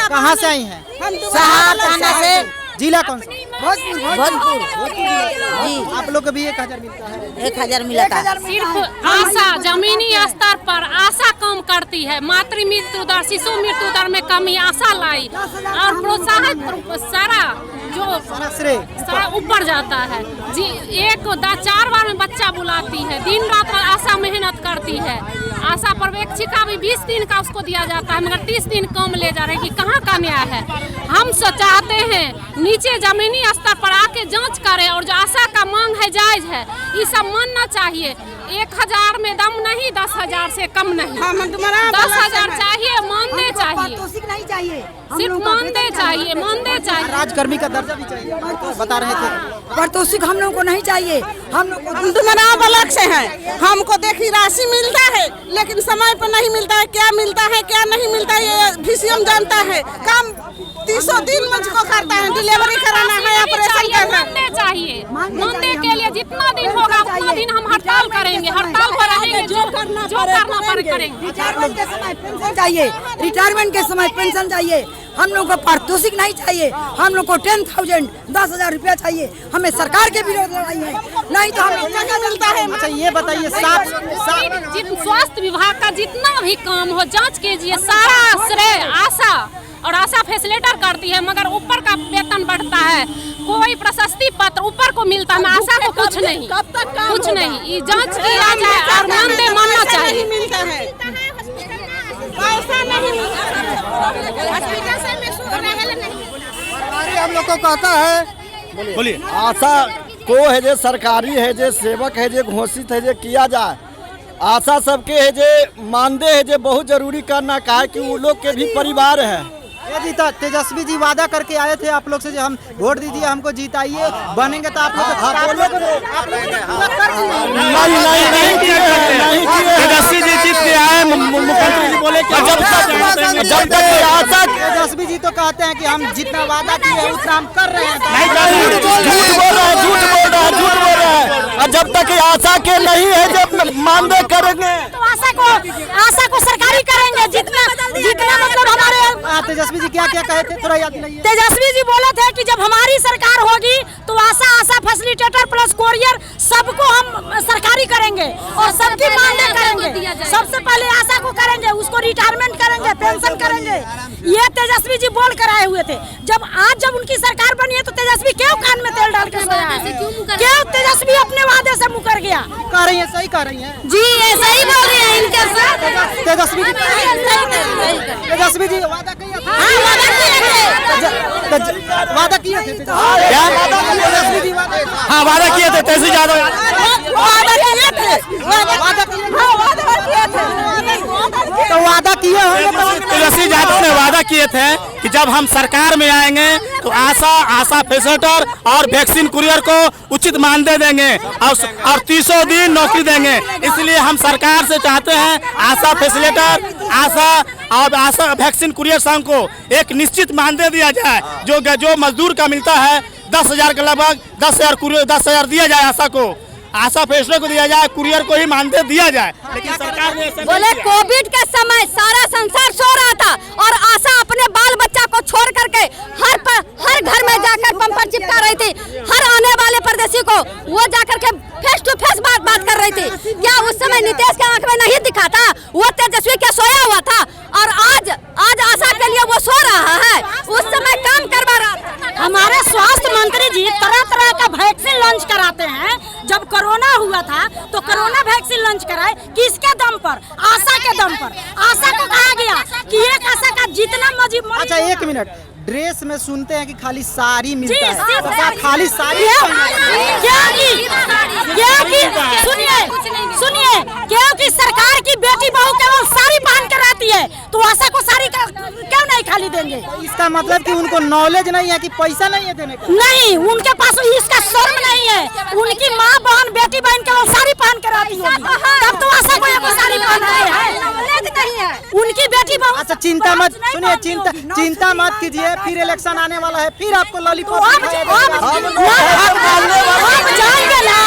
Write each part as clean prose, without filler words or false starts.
कहाँ से आई हैं? सहार थाना से। जिला कौन सा? भोजपुर जी। आप लोग को भी 1000 मिलता है? 1000 मिला था। सिर्फ आशा जमीनी स्तर पर आशा कम करती है। मातृ मृत्यु दर, शिशु मृत्यु दर में कमी आशा लाई और प्रोत्साहित सारा जो सारा ऊपर जाता है जी। 4 बार में बच्चा बुलाती है, दिन रात आशा मेहनत करती है। आशा पर्यवेक्षिका भी 20 दिन का उसको दिया जाता है, मगर 30 दिन कम ले जा रहे हैं कि कहाँ का न्याय है। हम चाहते हैं नीचे जमीनी स्तर पर आके जांच करें और जो आशा का मांग है जायज है, ये सब मानना चाहिए। 1000 में दम नहीं, 10,000 से कम नहीं। 10,000 चाहिए, मानने चाहिए, सिर्फ मानते चाहिए। राजकर्मी का दर्जा भी चाहिए, बता रहे थे। पारितोषिक हम लोग को नहीं चाहिए। हम दुमनाव अलग से है। हमको देखिए राशि मिलता है, लेकिन समय पर नहीं मिलता है। क्या मिलता है क्या नहीं मिलता है ये VCM जानता है। काम 300 दिन मुझको करता है, डिलीवरी कराना है, ऑपरेशन करना है। मानने के लिए जितना दिन होगा उतना दिन हम हड़ताल करेंगे, हड़ताल पर रहेंगे, जो करना पड़े करेंगे। रिटायरमेंट के समय पेंशन चाहिए, रिटायरमेंट के समय पेंशन चाहिए। हम लोग को पारितोषिक नहीं चाहिए। हम लोग को 10,000 10,000 रुपया चाहिए। हमें सरकार के विरोध लड़ाई है, नहीं तो हमें जगह मिलता है। अच्छा ये बताइए, स्वास्थ्य विभाग का जितना भी काम हो जांच कीजिए। सारा श्रेय आशा और आशा फैसिलिटेटर करती है, मगर ऊपर का वेतन बढ़ता है। कोई प्रशस्ति पत्र ऊपर को मिलता है, आशा को कुछ नहीं, कुछ नहीं। ये जांच किया जाए और मानना चाहिए। मिलता है पैसा नहीं हम लोग को कहता है, बोलिए। आशा को है जो सरकारी है, जो सेवक है, जो घोषित है, जो किया जाए। आशा सबके है जो मानदे है, जो बहुत जरूरी करना का है कि वो लोग के भी परिवार है। ये जीता तेजस्वी जी वादा करके आए थे आप लोग से, जो हम वोट दीजिए, हमको जिताइए, बनेंगे तो आप लोग तेजस्वी जी जीत के आए, मुख्यमंत्री जी बोले कि जब तक आशा। तेजस्वी जी तो कहते हैं कि हम जितना वादा किए उतना हम कर रहे हैं। झूठ बोल रहा है। और जब तक आशा के नहीं है, जब मानदे करेंगे तो आशा को सरकारी करेंगे। जितना मतलब हमारे तेजस्वी जी क्या क्या कहे थे, थोड़ा याद दिलाइए। तेजस्वी जी बोले थे कि जब हमारी सरकार होगी तो आशा फैसिलिटेटर प्लस कोरियर सबको हम सरकारी करेंगे और सबकी मांगे करेंगे। सबसे पहले आशा को करेंगे, उसको रिटायरमेंट करेंगे, पेंशन करेंगे। ये तेजस्वी जी बोल कर आए हुए थे। जब उनकी सरकार बनी है तो तेजस्वी क्यों कान में तेल डाल के सोया है? क्यों तेजस्वी अपने वादे से मुकर गया? कह रही है, सही कह रही है जी, ये सही बोल रहे हैं इनके साथ। तेजस्वी जी वादा किया था। वादा किए थे। हाँ वादा किए थे। तेजस्वी यादव तेजस्वी यादव ने वादा किए थे कि जब हम सरकार में आएंगे तो आशा फैसिलिटेटर और वैक्सीन कुरियर को उचित मानदेय देंगे और 300 दिन नौकरी देंगे। इसलिए हम सरकार से चाहते हैं आशा फैसिलिटेटर, आशा वैक्सीन कुरियर संघ को एक निश्चित मानदेय दिया जाए। जो मजदूर का मिलता है 10,000 के लगभग 10,000 दिया जाए। आशा को, आशा फैसले को दिया जाए, कुरियर को ही मानदेय दिया जाए। लेकिन सरकार ने बोले कोविड के समय सारा संसार सो रहा था और आशा अपने बाल बच्चा को छोड़ करके हर घर में जाकर बम्पर चिपका रही थी। हर आने वाले परदेशी को वो जाकर के फेस टू फेस बात कर रही थी। क्या उस समय नीतीश के आंख में नहीं दिखा था? वो तेजस्वी क्या सोया हुआ था? और आज आशा के लिए वो सो रहा है, उस समय काम करवा रहा था। हमारे स्वास्थ्य मंत्री जी तरह का वैक्सीन लॉन्च कराते हैं। जब कोरोना हुआ था तो कोरोना वैक्सीन लॉन्च कराए, किसके दम पर? आशा के दम पर। आशा को कहा गया कि एक आशा का जितना मजीब। अच्छा 1 मिनट, ड्रेस में सुनते हैं कि खाली साड़ी मिलता है, तो खाली साड़ी सुनिए, क्योंकि सरकार की बेटी बहू केवल साड़ी पहन कर रहती है, तो आशा को साड़ी क्यों नहीं खाली देंगे? इसका मतलब कि उनको नॉलेज नहीं है कि पैसा नहीं है देने का? नहीं, उनके पास इसका शर्म नहीं है। उनकी माँ बहन बेटी बहन केवल साड़ी पहन कर रहती है, तब तो आशा को एक साड़ी पहन नहीं है उनकी बेटी बहू। अच्छा चिंता मत, सुनिए, चिंता मत कीजिए, फिर इलेक्शन आने वाला है, फिर आपको लॉलीपॉप जाएंगे ना,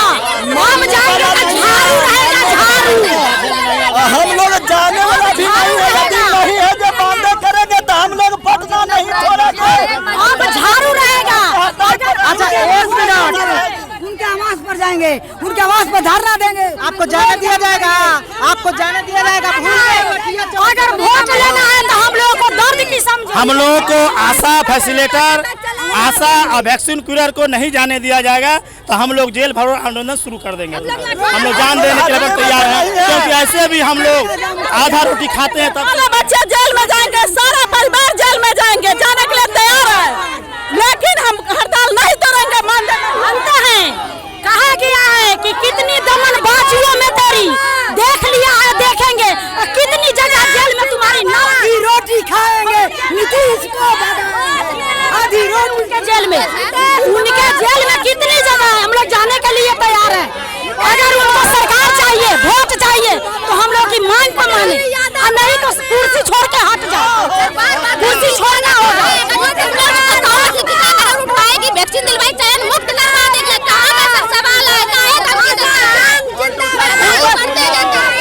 हम जाएंगे ना, झाड़ू रहेगा, झाड़ू। हम लोग जाने वाला भी नहीं है, जब मानदेय करेंगे तो हम लोग पटना नहीं देंगे, उनके आवास पर धरना देंगे। आपको जाने दिया जाएगा, आपको जाने दिया जाएगा। अगर वोट लेना है तो हम लोगों को दर्द की समझ। हम लोगों को आशा फैसिलेटर, आशा और वैक्सीन कुरियर को नहीं जाने दिया जाएगा तो हम लोग जेल भरो आंदोलन शुरू कर देंगे। हम लोग जान देने के लिए तैयार हैं, क्योंकि ऐसे भी हम लोग आधा रोटी खाते हैं। तब बच्चे जेल में जाएंगे, सारा परिवार जेल में जाएंगे, जाने के लिए तैयार है, लेकिन हम हड़ताल नहीं तोड़ेंगे। मानते हैं, कहा गया है कि कितनी दमन बाजुओं में तेरी, देख लिया है, देखेंगे, और कितनी जगह जेल में तुम्हारी आधी रोटी खाएंगे नीतीश को, आधी रोटी उनके जेल में कितनी जगह है, हम लोग जाने के लिए तैयार हैं। अगर उनको सरकार चाहिए, वोट चाहिए, तो हम लोग की मांग को माने, और नहीं तो कुर्सी छोड़ के हट जाओ। कुर्सी छोड़ना होगा। वैक्सीन दिलवाई, चयन मुक्त करवा देंगे। कहाँ का सब सवाल है?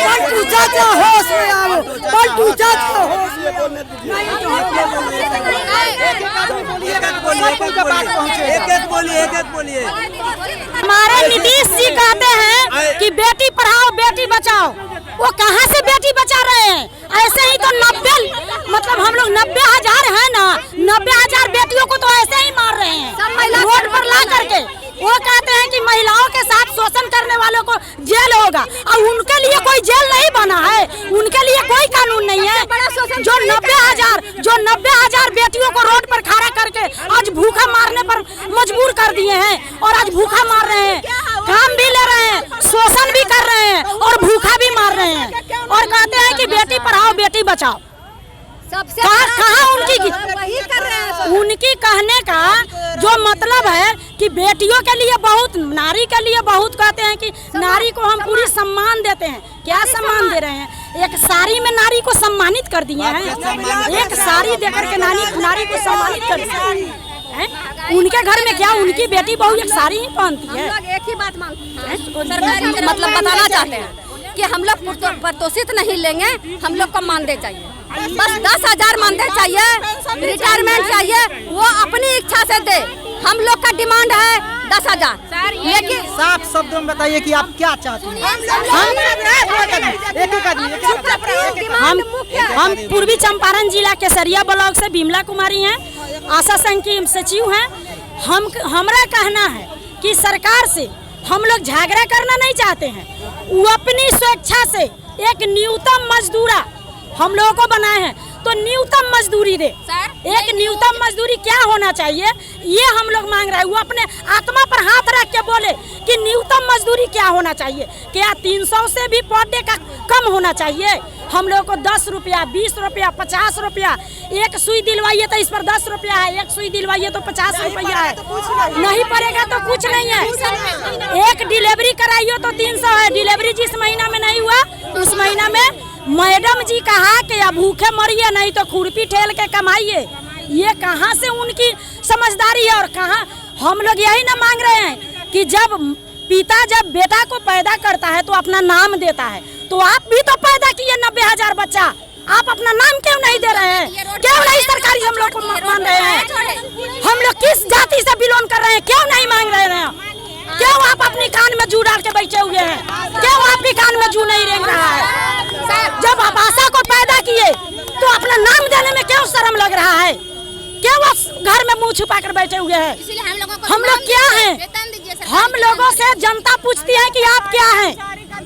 पलटू चाचा होश में आओ, पलटू चाचा होश में बोलिए। हमारे नीतीश जी कहते हैं कि बेटी पढ़ाओ बेटी बचाओ, वो कहाँ से बेटी बचा रहे हैं? ऐसे ही तो 90 हम लोग 90,000 है ना, 90,000 बेटियों को तो ऐसे ही मार रहे हैं रोड पर ला करके। वो कहते हैं कि महिलाओं के साथ शोषण करने वालों को जेल होगा, और उनके लिए कोई जेल नहीं बना है, उनके लिए कोई कानून नहीं है। जो 90,000 बेटियों को रोड पर खड़ा करके आज भूखा मारने पर मजबूर कर दिए हैं, और आज भूखा मार रहे हैं, काम भी ले रहे हैं, शोषण भी कर रहे हैं, और भूखा भी मार रहे हैं, और कहते हैं कि बेटी पढ़ाओ बेटी बचाओ। कहाँ उनकी कहने का जो मतलब है कि बेटियों के लिए बहुत, नारी के लिए बहुत, कहते हैं कि नारी को हम पूरी सम्मान देते हैं। क्या सम्मान दे रहे हैं? एक साड़ी में नारी को सम्मानित कर दिए हैं, एक साड़ी देकर के नारी को सम्मानित कर दिया। उनके घर में क्या उनकी बेटी बहू एक साड़ी ही पहनती है? एक ही बात मांगते, मतलब बताना चाहते हैं कि हम लोग प्रोत्साहित नहीं लेंगे, हम लोग को मानदेय चाहिए, बस 10,000 मानदेय चाहिए, रिटायरमेंट चाहिए, वो अपनी इच्छा से दे। हम लोग का डिमांड है 10,000। लेकिन साफ शब्दों में बताइए कि आप क्या चाहते हैं? हम पूर्वी चंपारण जिला केसरिया ब्लॉक से बिमला कुमारी हैं, आशा संघ की सचिव हैं। हमारा कहना है कि सरकार से हम लोग झगड़ा करना नहीं चाहते हैं, वो अपनी स्वेच्छा से एक न्यूनतम मजदूरा हम लोगों को बनाए हैं, तो न्यूनतम मजदूरी दे। एक न्यूनतम मजदूरी क्या होना चाहिए ये हम लोग मांग रहे हैं। वो अपने आत्मा पर हाथ रख के बोले कि न्यूनतम मजदूरी क्या होना चाहिए। क्या 300 से भी पर डे का कम होना चाहिए? हम लोग को 10 रुपया, 20 रुपया, 50 रुपया, एक सुई दिलवाइए तो इस पर 10 रुपया है, एक सुई दिलवाइए तो 50 रुपया है, नहीं पड़ेगा तो कुछ नहीं है। एक डिलीवरी कराइए तो 300 है, डिलीवरी जिस महीना में नहीं हुआ उस महीना में मैडम जी कहा कि अब भूखे मरिए नहीं तो खुरपी ठेल के कमाइए। ये कहाँ से उनकी समझदारी है? और कहाँ हम लोग यही ना मांग रहे हैं कि जब पिता जब बेटा को पैदा करता है तो अपना नाम देता है, तो आप भी तो पैदा किए 90,000 बच्चा, आप अपना नाम क्यों नहीं दे रहे हैं? क्यों नहीं सरकारी हम लोग को मान रहे हैं? हम लोग किस जाति से बिलोंग कर रहे हैं? क्यों नहीं मांग रहे हैं? क्यों आप अपनी कान में जू डाल के बैठे हुए हैं? क्यों आपके कान में जू नहीं रेंग रहा है? जब आप आशा को पैदा किए तो अपना नाम देने में क्यों शर्म लग रहा है? क्यों आप घर में मुंह छुपा कर बैठे हुए हैं? हम लोग क्या हैं? हम लोगों से जनता पूछती है कि आप क्या हैं?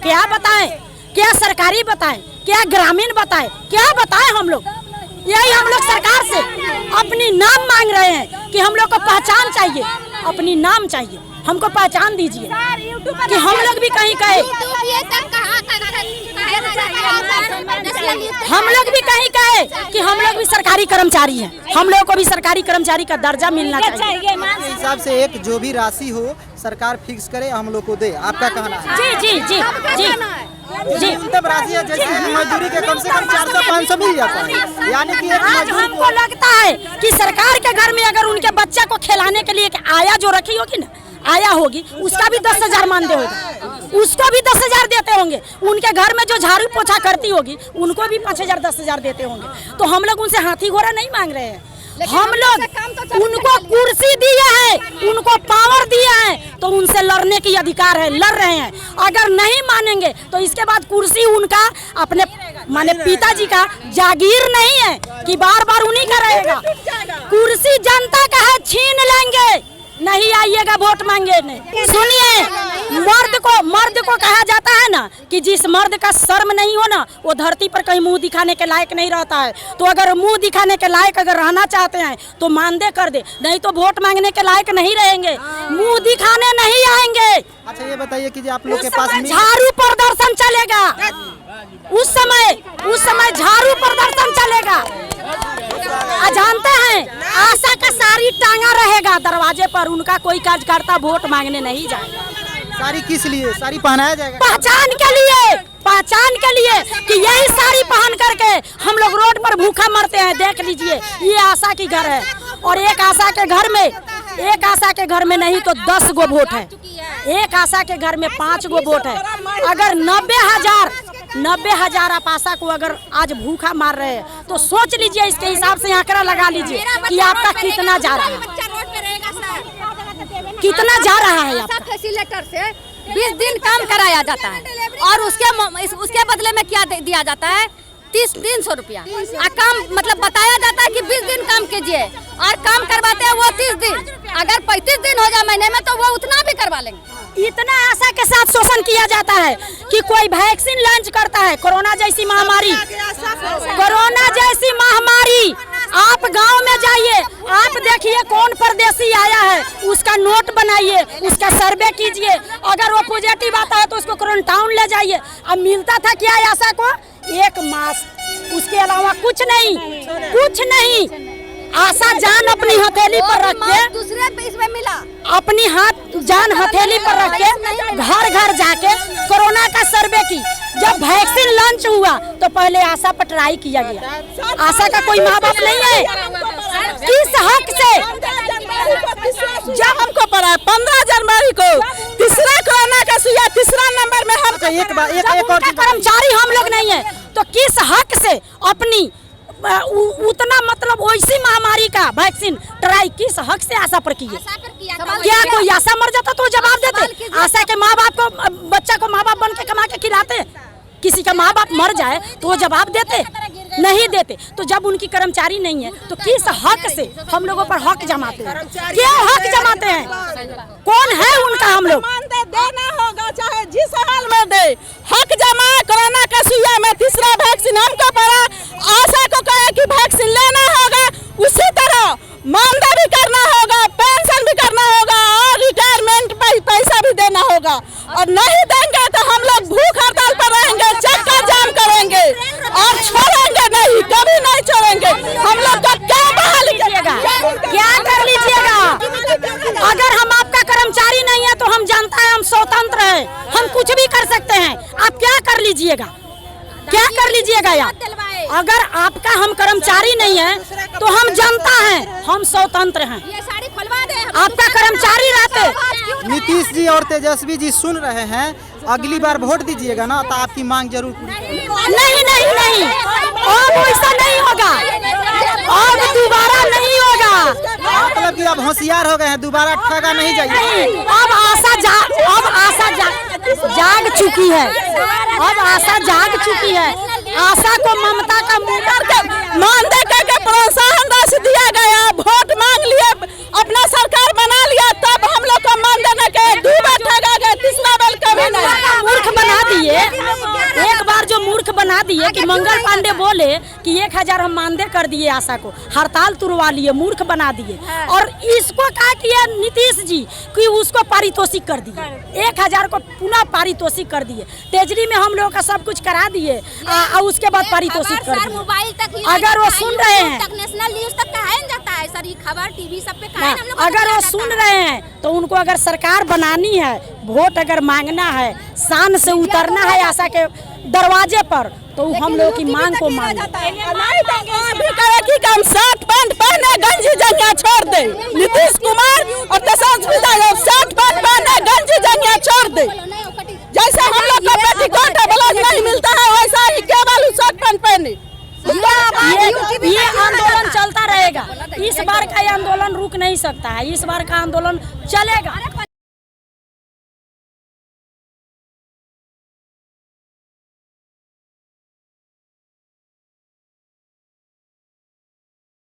क्या बताएं? क्या सरकारी बताएं? क्या ग्रामीण बताएं? क्या बताएं? हम लोग यही हम लोग सरकार से अपनी नाम मांग रहे हैं कि हम लोग को पहचान चाहिए, अपनी नाम चाहिए, हमको पहचान दीजिए कि हम लोग भी कहीं कहे, हम लोग भी कहीं कहे कि हम लोग भी सरकारी कर्मचारी हैं, हम लोग को भी सरकारी कर्मचारी का दर्जा मिलना चाहिए। के हिसाब से एक जो भी राशि हो सरकार फिक्स करे, हम लोग को दे, आपका कहना है? जी जी जी जी जी, न्यूनतम राशि है, जैसे मजदूरी के कम से कम 400-500 मिल जाता है, यानी कि आज हमको लगता है कि सरकार के घर में अगर उनके बच्चा को खिलाने के लिए आया जो रखी होगी ना, आया होगी, उसका भी 10,000 मानदेय होगा, उसको भी 10,000 देते होंगे। उनके घर में जो झाड़ू पोछा करती होगी उनको भी 5,000 10,000 देते होंगे। तो हम लोग उनसे हाथी घोड़ा नहीं मांग रहे हैं, हम लोग उनको कुर्सी दिया है, उनको पावर दिया है, तो उनसे लड़ने की अधिकार है, लड़ रहे हैं। अगर नहीं मानेंगे तो इसके बाद कुर्सी उनका अपने माने पिताजी का जागीर नहीं है कि बार बार उन्हीं का रहेगा। कुर्सी जनता का है, छीन लेंगे, नहीं आइएगा वोट मांगने। सुनिए, मर्द को कहा जाता है ना कि जिस मर्द का शर्म नहीं हो ना, वो धरती पर कहीं मुंह दिखाने के लायक नहीं रहता है। तो अगर मुंह दिखाने के लायक अगर रहना चाहते हैं तो मानदे कर दे, नहीं तो वोट मांगने के लायक नहीं रहेंगे, मुंह दिखाने नहीं आएंगे। अच्छा ये बताइए कि आप लोग के पास झाड़ू प्रदर्शन चलेगा, उस समय झाड़ू प्रदर्शन चलेगा। जानते हैं आशा का सारी टांगा रहेगा दरवाजे पर, उनका कोई कार्यकर्ता वोट मांगने नहीं जाएगा। साड़ी किस लिए? साड़ी पहनाया जाएगा पहचान के लिए कि यही साड़ी पहन करके हम लोग रोड पर भूखा मरते हैं। देख लीजिए, ये आशा की घर है, और एक आशा के घर में नहीं तो 10 गो वोट है, एक आशा के घर में 5 गो वोट है। अगर 90,000 आप आशा को अगर आज भूखा मार रहे हैं तो सोच लीजिए, इसके हिसाब से आंकड़ा लगा लीजिए कि आपका कितना जा रहा है, कितना जा रहा है आपका। फैसिलिटर से 20 दिन काम कराया जाता है और उसके बदले में क्या दिया जाता है? 300 रुपया। काम मतलब बताया जाता है कि 20 दिन काम कीजिए और काम करवाते हैं वो 30 दिन। अगर 35 दिन हो जाए महीने में तो वो उतना भी करवा लेंगे। इतना आशा के साथ शोषण किया जाता है कि कोई वैक्सीन लॉन्च करता है, कोरोना जैसी महामारी, आप गांव में जाइए, आप देखिए कौन परदेसी आया है, उसका नोट बनाइए, उसका सर्वे कीजिए, अगर वो पॉजिटिव आता है तो उसको क्वारंटाइन ले जाइए। अब मिलता था क्या आशा को? 1 मास्क, उसके अलावा कुछ नहीं। आशा जान अपनी हथेली पर रख के, दूसरे पे इसमें मिला, अपनी जान हथेली पर रख के घर घर जाके कोरोना का सर्वे की। जब वैक्सीन लॉन्च हुआ तो पहले आशा पर ट्राई किया गया। आशा का कोई माँ बाप नहीं है, किस हक से? जब हमको पड़ा है 15 जनवरी को तीसरा कोरोना का सुइया, तीसरा नंबर में हम एक और कर्मचारी हम लोग नहीं है तो किस हक से अपनी उतना मतलब वैसी महामारी का वैक्सीन ट्राई किस हक से आशा पर किए? क्या कोई आशा मर जाता तो जवाब देते? आशा के माँ बाप को, बच्चा को माँ बाप बन के कमा के खिलाते? किसी का माँ बाप मर जाए तो वो जवाब देते? नहीं देते। तो जब उनकी कर्मचारी नहीं है तो किस हक से हम लोगों पर हक जमाते हैं? क्या हक जमाते हैं? कौन है उनका? हम लोग देना होगा, चाहे जिस हाल में दे, हक जमा। कोरोना का सुइया में तीसरा वैक्सीन हमको पड़ा, आशा को कहे कि वैक्सीन लेना होगा, उसी तरह मानदेय भी करना होगा, पेंशन भी करना होगा और रिटायरमेंट पैसा भी देना होगा। और नहीं देंगे तो हम लोग भूख हड़ताल पर रहेंगे, चक्का जाम करेंगे और छोड़ेंगे नहीं, कभी नहीं छोड़ेंगे। हम लोग का क्या बहाल कीजिएगा, क्या कर लीजिएगा? अगर हम आपका कर्मचारी नहीं है तो हम जानता है हम स्वतंत्र हैं, हम कुछ भी कर सकते हैं। आप क्या कर लीजिएगा? क्या कर लीजिएगा यार? अगर आपका हम कर्मचारी नहीं है तो हम जनता हैं, हम स्वतंत्र हैं। आपका कर्मचारी रहते। नीतीश जी और तेजस्वी जी सुन रहे हैं, अगली बार वोट दीजिएगा ना तो आपकी मांग जरूर पूरी। नहीं, अब ऐसा नहीं होगा, अब दोबारा नहीं होगा। मतलब कि अब होशियार हो गए हैं, दोबारा ठगा नहीं जाइए। अब आशा जाग चुकी है, अब आशा जाग चुकी है। आशा को ममता का मानदेय करके प्रोत्साहन राशि दिया गया, वोट मांग लिए, अपना सरकार बना लिया, तब हम लोग को मानदेय न के 2 बार ठगा गए, तीसरा बार कभी नहीं। मूर्ख बना दिए, एक बार जो मूर्ख बना दिए कि मंगल पांडे बोले कि 1000 हम मानदेय कर दिए आशा को, हड़ताल तुड़वा लिए, मूर्ख बना दिए। और इसको कहा किया नीतीश जी कि उसको पारितोषिक कर दिए, 1000 को पुनः पारितोषिक कर दिए। तेजरी में हम लोग का सब कुछ करा दिए और उसके बाद पारितोषिक कर दिए। मोबाइल तक अगर वो सुन रहे हैं, नेशनल न्यूज तक कहा जाता है सर, ये खबर टीवी सब पे कहा हम लोग। अगर वो सुन रहे हैं तो उनको अगर सरकार बनानी है, वोट अगर मांगना है, शान से उतरना है आशा के दरवाजे पर, तो हम लोग की मांग को मान कि हम शर्ट पैंट पहने गंजी जंगिया छोड़ दे। नीतीश कुमार और तेजस्वी यादव शर्ट पैंट पहने गंजी जंगिया छोड़ दे। जैसे हम लोग को पेटीकोट ब्लाउज नहीं मिलता है वैसा ही केवल शर्ट पैंट पहने। ये आंदोलन चलता रहेगा। इस बार का ये आंदोलन रुक नहीं सकता है, इस बार का आंदोलन चलेगा।